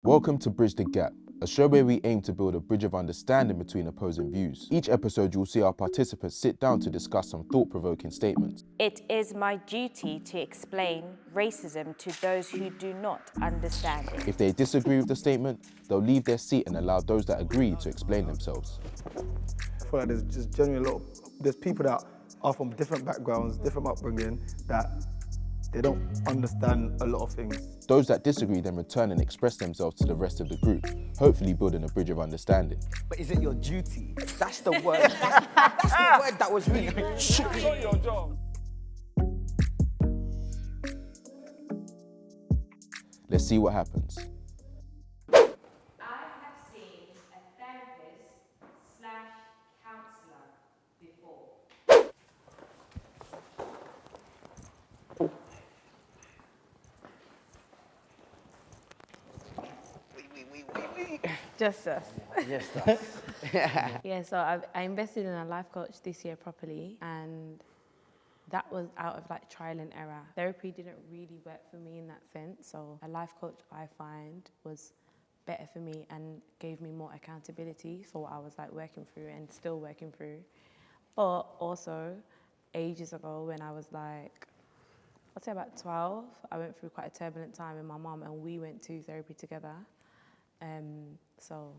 Welcome to Bridge the Gap, a show where we aim to build a bridge of understanding between opposing views. Each episode, you'll see our participants sit down to discuss some thought-provoking statements. It is my duty to explain racism to those who do not understand it. If they disagree with the statement, they'll leave their seat and allow those that agree to explain themselves. I feel like there's just generally there's people that are from different backgrounds, different upbringing, that they don't understand a lot of things. Those that disagree then return and express themselves to the rest of the group, hopefully building a bridge of understanding. But is it your duty? That's the word. That's the word that was really shook me. Not your job. Let's see what happens. I have seen a therapist/counselor before. Just us. Yes, Yeah, so I invested in a life coach this year properly, and that was out of like trial and error. Therapy didn't really work for me in that sense, so a life coach I find was better for me and gave me more accountability for what I was like working through and still working through. But also, ages ago when I was like, I'd say about 12, I went through quite a turbulent time with my mum and we went to therapy together. So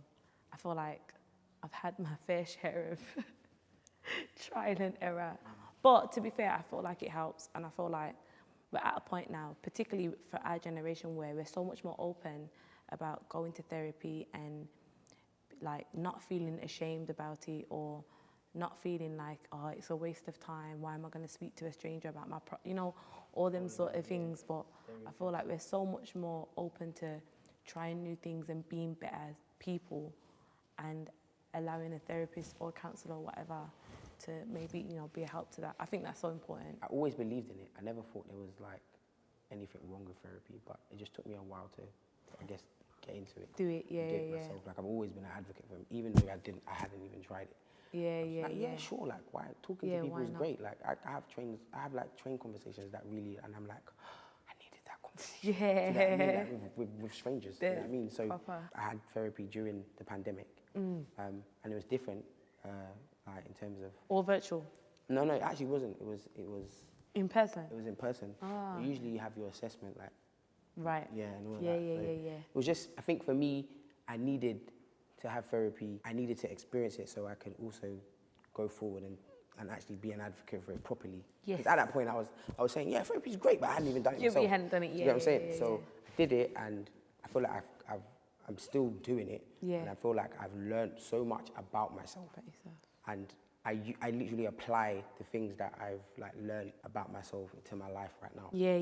I feel like I've had my fair share of trial and error. But to be fair, I feel like it helps, and I feel like we're at a point now, particularly for our generation, where we're so much more open about going to therapy and like not feeling ashamed about it, or not feeling like, oh, it's a waste of time. Why am I going to speak to a stranger about my, all them sort of things. But I feel like we're so much more open to trying new things and being better people, and allowing a therapist or counsellor or whatever to maybe, be a help to that. I think that's so important. I always believed in it. I never thought there was like anything wrong with therapy, but it just took me a while to I guess, get into it. Do it, yeah, do it yeah. myself. Like I've always been an advocate for him, even though I hadn't even tried it. Yeah. Yeah, sure. Like, why talking to people is great. Like, I have train conversations that really, and I'm like, I needed that conversation. Yeah. Do you know what I mean? Like, with strangers. You know what I mean? So proper. I had therapy during the pandemic, and it was different, like in terms of. Or virtual. No, it actually wasn't. It was. In person. It was in person. Ah. But usually you have your assessment, like. Right. Yeah, and all Yeah, that. yeah, So yeah. It was just, I think for me, I needed to have therapy. I needed to experience it so I could also go forward and actually be an advocate for it properly. Yes. 'Cause at that point, I was saying, yeah, therapy's great, but I hadn't even done it Yeah, but myself. you hadn't done it, You know what I'm saying? yeah. So I did it, and I feel like I'm still doing it. Yeah. And I feel like I've learned so much about myself. About yourself. And I literally apply the things that I've like learned about myself into my life right now. Yeah.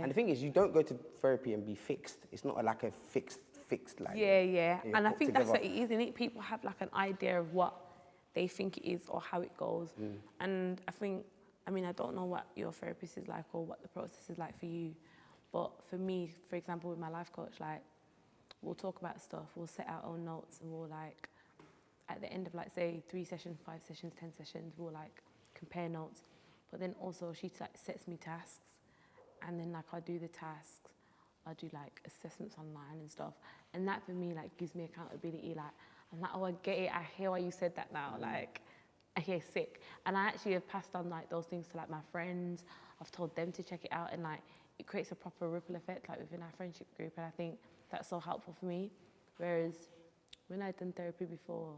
And the thing is, you don't go to therapy and be fixed. It's not like a fixed like. Yeah. you're And I put think that's together. what it is, isn't it? People have like an idea of what they think it is or how it goes. And I don't know what your therapist is like or what the process is like for you. But for me, for example, with my life coach, like, we'll talk about stuff, we'll set our own notes, and we'll like, at the end of like, say, 3 sessions, 5 sessions, 10 sessions, we'll like compare notes. But then also she like sets me tasks, and then like I do the tasks, I do like assessments online and stuff. And that for me like gives me accountability. Like, I'm like, oh, I get it, I hear why you said that now. Like, I hear sick. And I actually have passed on like those things to like my friends. I've told them to check it out, and like it creates a proper ripple effect like within our friendship group. And I think that's so helpful for me. Whereas when I'd done therapy before,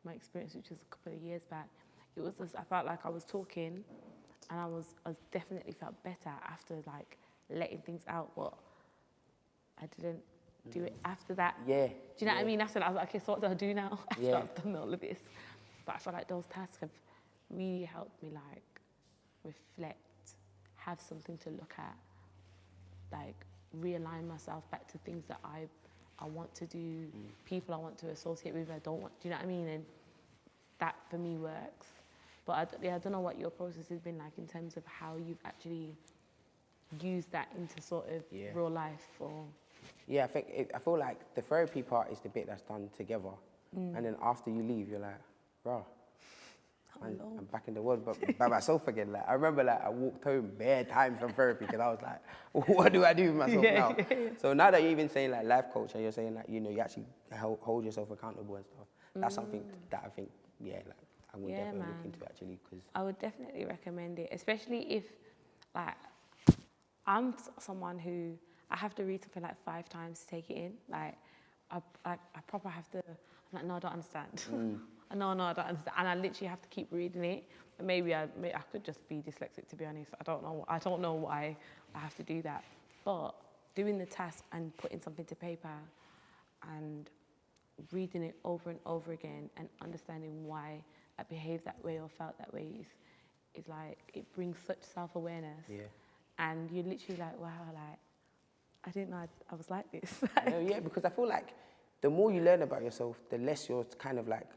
my experience, which was a couple of years back, it was just, I felt like I was talking, and I definitely felt better after like letting things out, but I didn't do it after that. Yeah. Do you know what I mean? After that, I was like, okay, so what do I do now after Yeah. I've done all of this? But I feel like those tasks have really helped me like reflect, have something to look at, like realign myself back to things that I want to do, people I want to associate with, I don't want, do you know what I mean? And that for me works. But I don't know what your process has been like in terms of how you've actually used that into sort of real life or... Yeah, I feel like the therapy part is the bit that's done together. And then after you leave, you're like, rah, I'm back in the world, but by myself again. Like I remember, like I walked home bare times from therapy because I was like, what do I do with myself now? So now that you're even saying like life coach and you're saying like you actually hold yourself accountable and stuff. That's something that I think like I would definitely look into actually because I would definitely recommend it, especially if like I'm someone who I have to read something like 5 times to take it in. Like I proper have to. I'm like, no, I don't understand. No, I don't understand. And I literally have to keep reading it. Maybe I could just be dyslexic, to be honest. I don't know why I have to do that. But doing the task and putting something to paper and reading it over and over again and understanding why I behaved that way or felt that way is like, it brings such self-awareness. Yeah. And you're literally like, wow, like, I didn't know I was like this. Yeah, because I feel like the more you learn about yourself, the less you're kind of like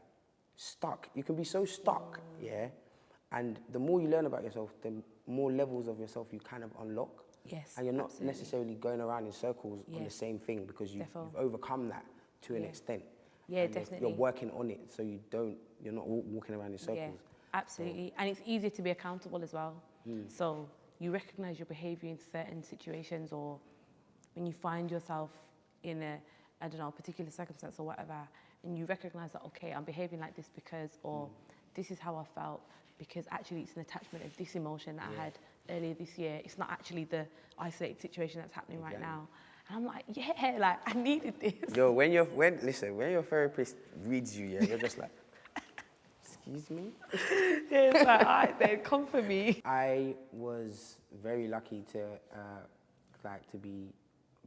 stuck. You can be so stuck, yeah? And the more you learn about yourself, the more levels of yourself you kind of unlock. Yes, And you're not absolutely. necessarily going around in circles on the same thing because you've overcome that to an extent. Yeah, and definitely. You're working on it so you're not walking around in circles. Yeah, absolutely. And it's easier to be accountable as well. So you recognize your behavior in certain situations, or when you find yourself in a particular circumstance or whatever, and you recognize that, okay, I'm behaving like this because, or this is how I felt, because actually it's an attachment of this emotion that I had earlier this year. It's not actually the isolated situation that's happening right now. And I'm like, yeah, like I needed this. Yo, when your therapist reads you, you're just like, excuse me? Yeah, it's like, all right then, come for me. I was very lucky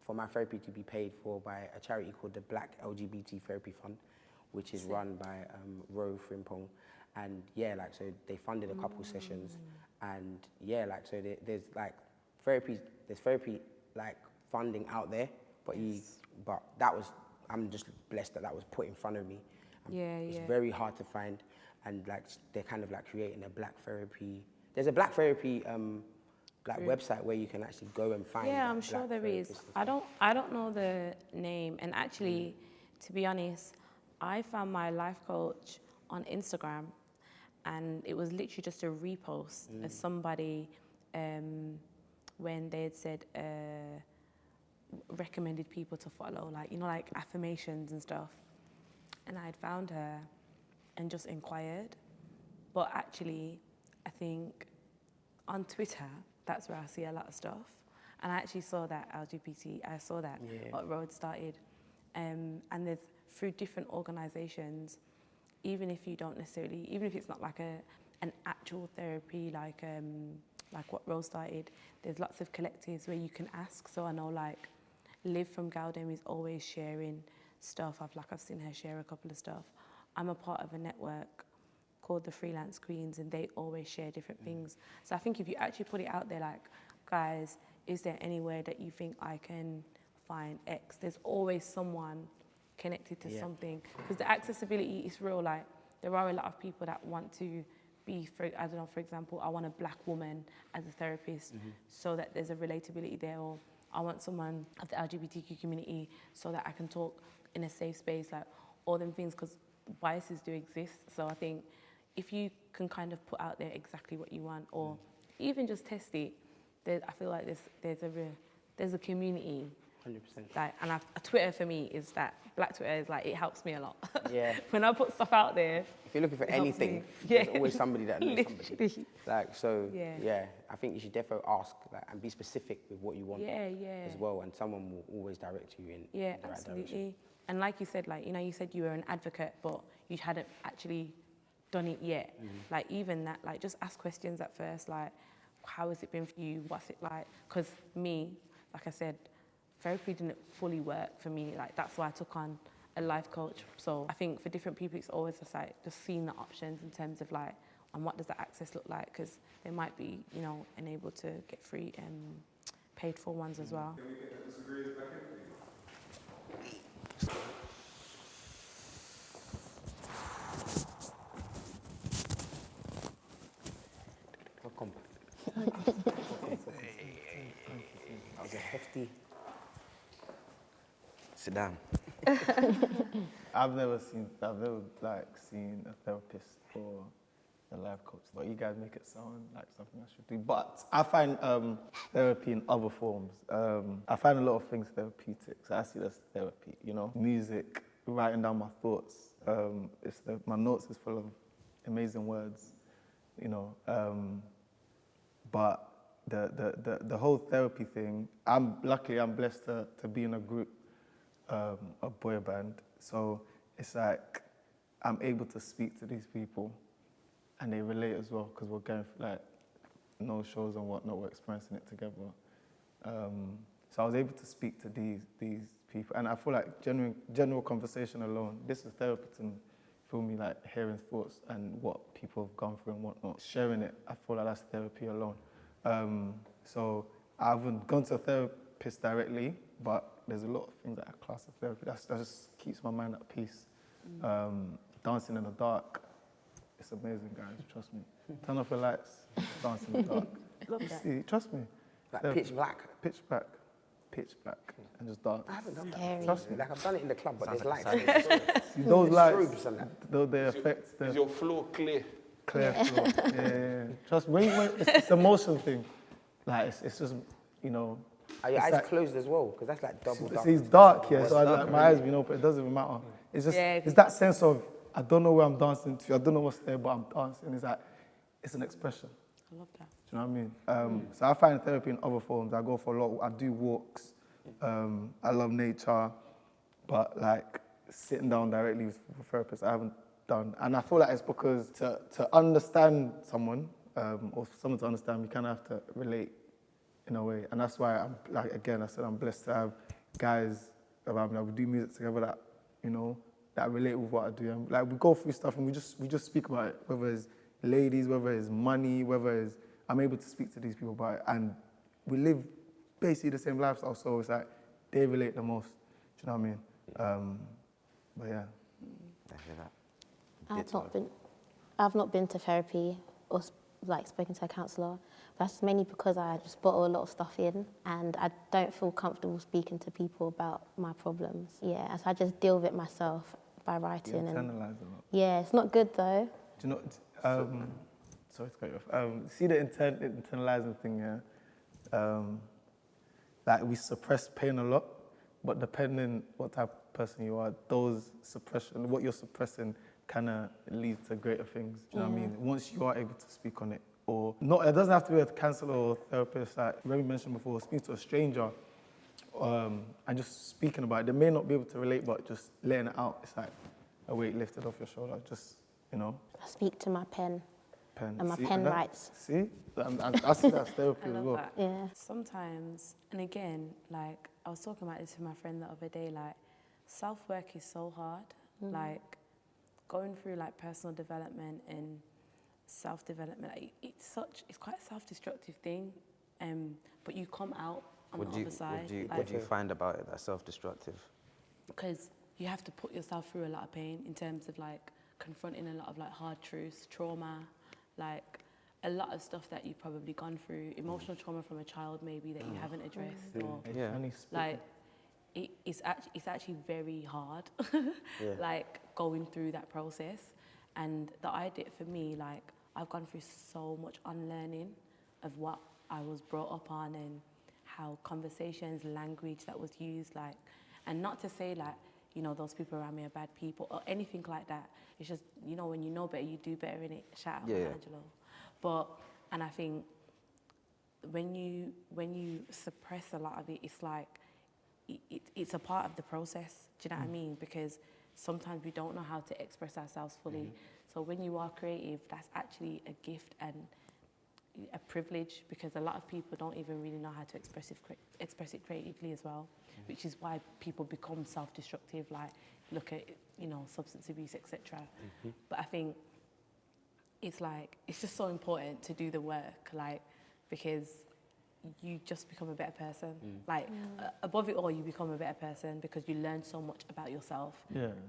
for my therapy to be paid for by a charity called the Black LGBT Therapy Fund, which is run by Ro Frimpong. And so they funded a couple sessions, and so there's therapy like funding out there, but I'm just blessed that was put in front of me. It's very hard to find, and they're kind of creating a black therapy. There's a black therapy website where you can actually go and find. Yeah, I'm sure there is. I don't know the name, and actually, to be honest, I found my life coach on Instagram, and it was literally just a repost of somebody when they had said recommended people to follow, like affirmations and stuff. And I had found her and just inquired. But actually, I think on Twitter, that's where I see a lot of stuff. And I actually saw that what Road started. And there's through different organizations, even if it's not like an actual therapy, like what Road started, there's lots of collectives where you can ask. So I know Liv from Galdem is always sharing stuff. I've seen her share a couple of stuff. I'm a part of a network called the Freelance Queens, and they always share different things. So I think if you actually put it out there, guys, is there anywhere that you think I can find X? There's always someone connected to something, because the accessibility is real. There are a lot of people that want to be, for example, I want a black woman as a therapist, so that there's a relatability there, or I want someone of the LGBTQ community so that I can talk in a safe space, all them things, because biases do exist. So I think if you can kind of put out there exactly what you want, or even just test it, I feel like there's a community. 100%. And Twitter for me is that Black Twitter is it helps me a lot. Yeah. When I put stuff out there. If you're looking for anything, there's always somebody that knows somebody. I think you should definitely ask and be specific with what you want as well, and someone will always direct you in the right absolutely. direction. And like you said, you said you were an advocate, but you hadn't actually done it yet. Even that, just ask questions at first, how has it been for you? What's it like? Because me, like I said, therapy didn't fully work for me. That's why I took on a life coach. So I think for different people, it's always just seeing the options in terms of and what does the access look like? Because they might be, unable to get free and paid for ones as well. Can we get the disagreeers back in? Welcome. That was a hefty. Sit down. I've never seen a therapist for a life coach, but you guys make it sound like something I should do. But I find therapy in other forms. I find a lot of things therapeutic, so I see that's therapy, you know? Music, writing down my thoughts. My notes is full of amazing words, you know? But the whole therapy thing, I'm blessed to be in a group, a boy band. So it's like I'm able to speak to these people and they relate as well because we're going through like no shows and whatnot, we're experiencing it together. So I was able to speak to these people, and I feel like general conversation alone, this is therapy to me. Feel me, like hearing thoughts and what people have gone through and whatnot. Sharing it, I feel like that's therapy alone. So I haven't gone to a therapist directly, but there's a lot of things that I class as therapy. That just keeps my mind at peace. Dancing in the dark, it's amazing, guys. Trust me. Turn off the lights, dance in the dark. See, trust me. Like pitch black. Pitch black, and just dance. I haven't done that. Scary. Trust me. Like I've done it in the club, but there's lights. See, those lights, Strobes and that. they affect the Is your floor clear? clear flow. Yeah. Trust me. It's a motion thing. Like it's just, you know. Are your it's eyes like- closed as well? Because that's like double dark. See, it's dark, yeah. So my eyes been open. It doesn't even matter. It's just it's that sense of I don't know where I'm dancing to. I don't know what's there, but I'm dancing. It's like it's an expression. I love that. Do you know what I mean? So I find therapy in other forms. I go for a lot. I do walks. I love nature, but like sitting down directly with a therapist, I haven't done. And I feel like it's because to understand someone, or for someone to understand me, you kind of have to relate in a way. And that's why I'm like, again, I said I'm blessed to have guys around me that we do music together that, you know, that relate with what I do. And like we go through stuff and we just speak about it, whether it's ladies, whether it's money, whether it's, I'm able to speak to these people about it. And we live basically the same lifestyle, so it's like they relate the most. Do you know what I mean? But yeah. I hear that. I've not been to therapy or like spoken to a counsellor. That's mainly because I just bottle a lot of stuff in and I don't feel comfortable speaking to people about my problems. Yeah, and so I just deal with it myself by writing. You and internalize a lot. yeah, it's not good though. Do you know? Sorry to cut you off. See the internalizing thing, yeah. Like we suppress pain a lot, but depending what type of person you are, what you're suppressing kind of leads to greater things. Do you know what I mean? Once you are able to speak on it, or not, it doesn't have to be a counsellor or therapist. Like Remy mentioned before, speak to a stranger, and just speaking about it. They may not be able to relate, but just letting it out, it's like a weight lifted off your shoulder. Just, you know. I speak to my pen. And my See, pen that- writes. See? I see that's therapy I as love well. that. Yeah. Sometimes, and again, like I was talking about this with my friend the other day, like self-work is so hard. Like going through like personal development and self-development, like, it's quite a self-destructive thing. But you come out on the other side. What do you find about it that's self-destructive? Because you have to put yourself through a lot of pain in terms of like confronting a lot of like hard truths, trauma, like a lot of stuff that you've probably gone through, emotional trauma from a child maybe that you haven't addressed, or like it's actually very hard, like going through that process. And the idea for me, like I've gone through so much unlearning of what I was brought up on and how conversations, language that was used, like, and not to say like, you know, those people around me are bad people or anything like that. It's just, you know, when you know better, you do better, innit? Shout out to Angelo. But, and I think when you suppress a lot of it, it's like, it's a part of the process. Do you know what I mean? Because sometimes we don't know how to express ourselves fully. So when you are creative, that's actually a gift and a privilege, because a lot of people don't even really know how to express it creatively as well, which is why people become self-destructive, like look at, you know, substance abuse, etc. But I think it's like, it's just so important to do the work, like, because you just become a better person. Like, above it all, you become a better person because you learn so much about yourself.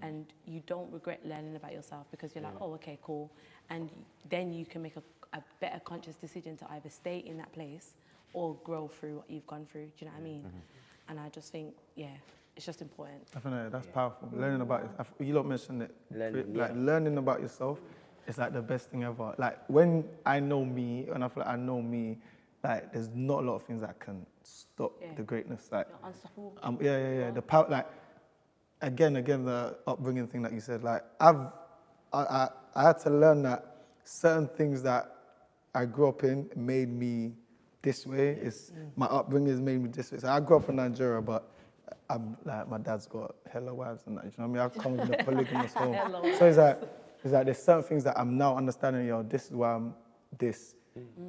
And you don't regret learning about yourself because you're like, oh, okay, cool. And then you can make a better conscious decision to either stay in that place or grow through what you've gone through. Do you know what I mean? And I just think, yeah, it's just important. I think that's powerful. Learning about it. You lot mentioned it. Learning about yourself. it's like the best thing ever. Like when I know me, and I feel like I know me, like there's not a lot of things that can stop the greatness. Like, You're unstoppable. yeah. The power, like, again, the upbringing thing that you said. Like, I had to learn that certain things that I grew up in made me this way. My upbringing has made me this way. So I grew up in Nigeria, but I'm like, my dad's got hella wives and that. You know what I mean? I've come from a polygamous home. So it's like there's certain things that I'm now understanding. This is why I'm this.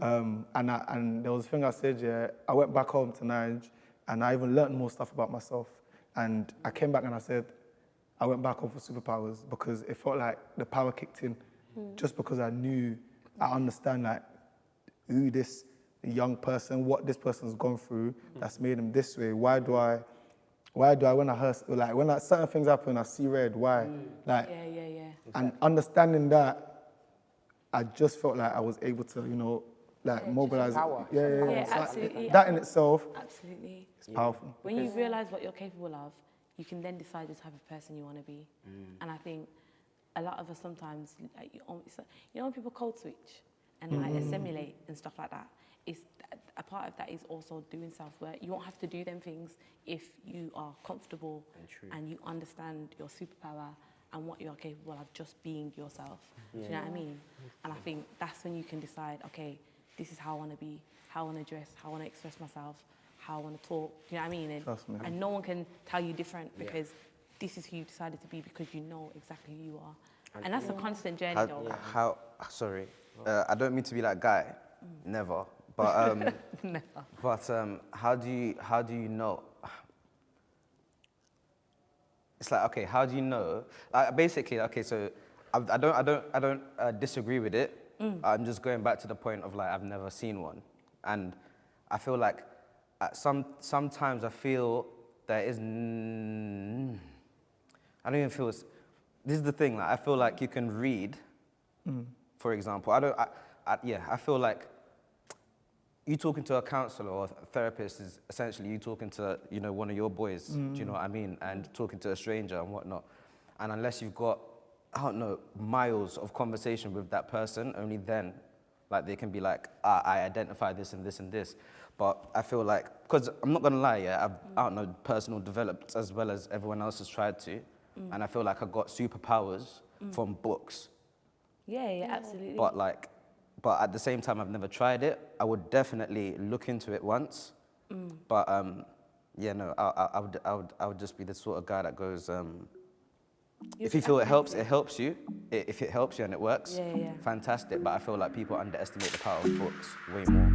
And there was a thing I said. Yeah, I went back home to Nigeria, and I even learned more stuff about myself. And I came back and I said, I went back home for superpowers because it felt like the power kicked in, just because I understand like who this young person, what this person's gone through that's made him this way. Why do I when I hear, like when certain things happen, I see red, why? Like, Yeah. and understanding that, I just felt like I was able to, mobilize. power. Yeah, So absolutely. that in itself Absolutely. is powerful. When you realize what you're capable of, you can then decide the type of person you want to be. And I think a lot of us sometimes, like, when people code switch and like assimilate and stuff like that, a part of that is also doing self-work. You won't have to do them things if you are comfortable and you understand your superpower and what you're capable of just being yourself. Do you know what I mean? And I think that's when you can decide, okay, this is how I want to be, how I want to dress, how I want to express myself, how I want to talk. Do you know what I mean? Trust me. And no one can tell you different because this is who you decided to be because you know exactly who you are. And that's a constant journey, though. Sorry, I don't mean to be that guy, never. But Never. But how do you know? It's like, okay, how do you know? Basically, okay, so I don't disagree with it. I'm just going back to the point of like I've never seen one, and I feel like sometimes I feel there is. I don't even feel. This is the thing. Like I feel like you can read, for example. I feel like you talking to a counselor or a therapist is essentially you talking to, one of your boys, do you know what I mean? And talking to a stranger and whatnot. And unless you've got, I don't know, miles of conversation with that person, only then, like, they can be like, I identify this and this and this. But I feel like, because I'm not gonna lie, I don't know, personal developed as well as everyone else has tried to. And I feel like I got superpowers from books. Yeah, absolutely. But at the same time, I've never tried it. I would definitely look into it once. But I would just be the sort of guy that goes, if you feel it helps you. If it helps you and it works, fantastic. But I feel like people underestimate the power of books way more.